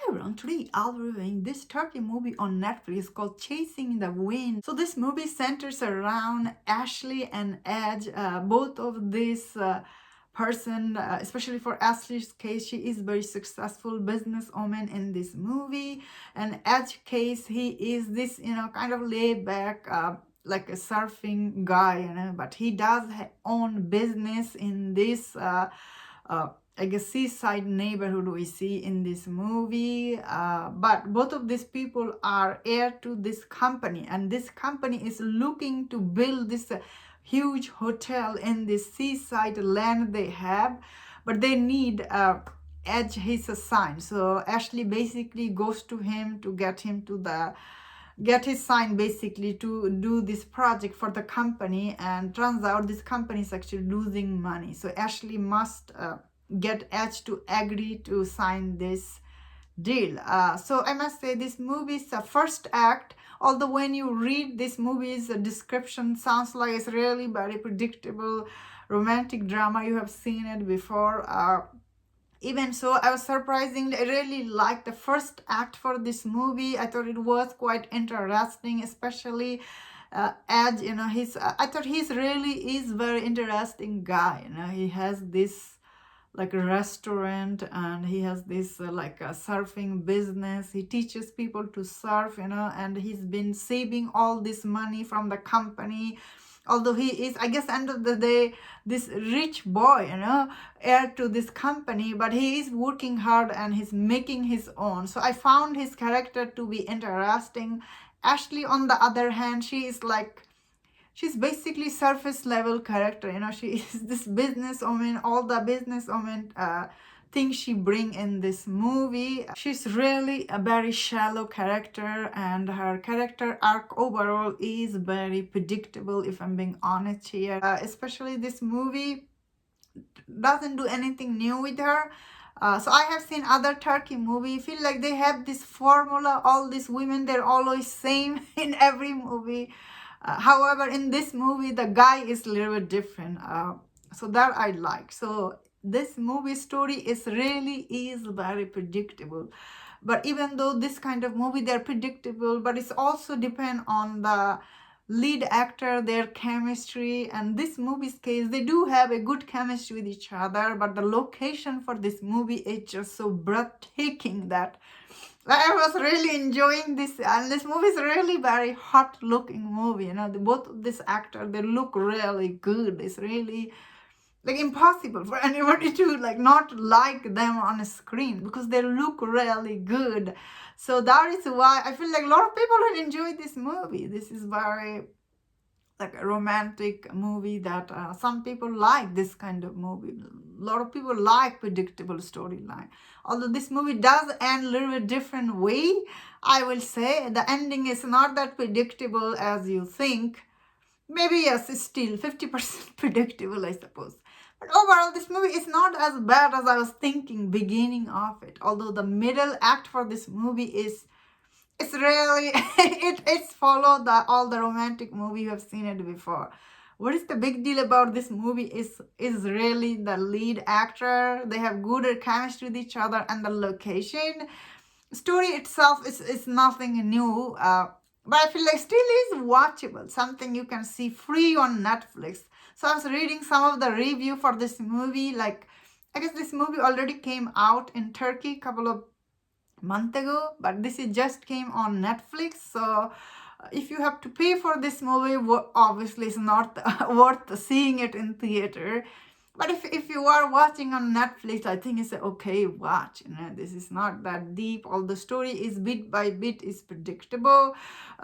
everyone, today I'll be reviewing this Turkey movie on Netflix called Chasing the Wind. So this movie centers around Ashley and Edge. Both of this person, especially for Ashley's case, she is very successful businesswoman in this movie. And Edge's case, he is this, kind of laid back, like a surfing guy, but he does own business in this uh, like a seaside neighborhood we see in this movie. But both of these people are heir to this company, and this company is looking to build this huge hotel in this seaside land they have, but they need Edge his sign. So Ashley basically goes to him to get him to get his sign basically to do this project for the company, and turns out this company is actually losing money. So Ashley must get Edge to agree to sign this deal. So I must say this movie's first act, although when you read this movie's description, sounds like it's really very predictable romantic drama. You have seen it before. Even so, I was surprisingly, I really liked the first act for this movie. I thought it was quite interesting, especially Edge. I thought he's really is very interesting guy. He has this like a restaurant, and he has this like a surfing business. He teaches people to surf, and he's been saving all this money from the company. Although he is, I guess, end of the day, this rich boy, heir to this company, but he is working hard and he's making his own. So I found his character to be interesting. Ashley, on the other hand, she's basically surface level character. She is this businesswoman, all the businesswoman things she bring in this movie. She's really a very shallow character, and her character arc overall is very predictable, if I'm being honest here. Especially this movie doesn't do anything new with her. So I have seen other Turkey movie, feel like they have this formula, all these women, they're always same in every movie. However, in this movie, the guy is a little bit different. So that I like. So this movie story is very predictable. But even though this kind of movie, they're predictable, but it's also depend on the lead actor, their chemistry. And this movie's case, they do have a good chemistry with each other, but the location for this movie is just so breathtaking that I was really enjoying this, and this movie is really very hot looking movie. Both of this actor, they look really good. It's really like impossible for anybody to not like them on a screen, because they look really good. So that is why I feel like a lot of people will enjoy this movie. This is very like a romantic movie that some people like this kind of movie. A lot of people like predictable storyline. Although this movie does end a little bit different way, I will say the ending is not that predictable as you think. Maybe yes, it's still 50% predictable, I suppose. But overall, this movie is not as bad as I was thinking beginning of it. Although the middle act for this movie it's really it's followed all the romantic movie you have seen it before. What is the big deal about this movie is really the lead actor. They have good chemistry with each other, and the location. Story itself is nothing new, but I feel like still is watchable, something you can see free on Netflix. So I was reading some of the review for this movie. Like, I guess this movie already came out in Turkey a couple of month ago, but this is just came on Netflix. So if you have to pay for this movie, obviously it's not worth seeing it in theater. But if you are watching on Netflix, I think it's an okay watch. This is not that deep. All the story is bit by bit is predictable.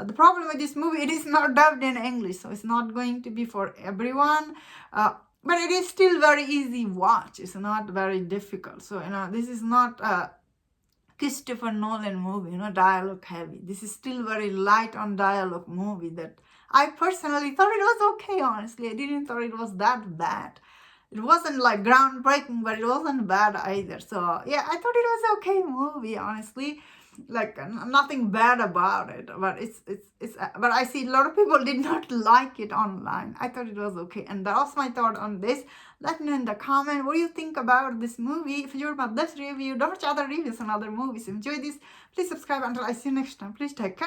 The problem with this movie, it is not dubbed in English, so it's not going to be for everyone. But it is still very easy watch. It's not very difficult. So this is not Christopher Nolan movie, dialogue heavy. This is still very light on dialogue movie that I personally thought it was okay, honestly. I didn't thought it was that bad. It wasn't like groundbreaking, but it wasn't bad either. So yeah, I thought it was okay movie, honestly. like nothing bad about it, but but I see a lot of people did not like it online. I thought it was okay, and that was my thought on this. Let me know in the comment what do you think about this movie. If you're about this review, don't watch other reviews on other movies. Enjoy this, please subscribe. Until I see you next time, please take care.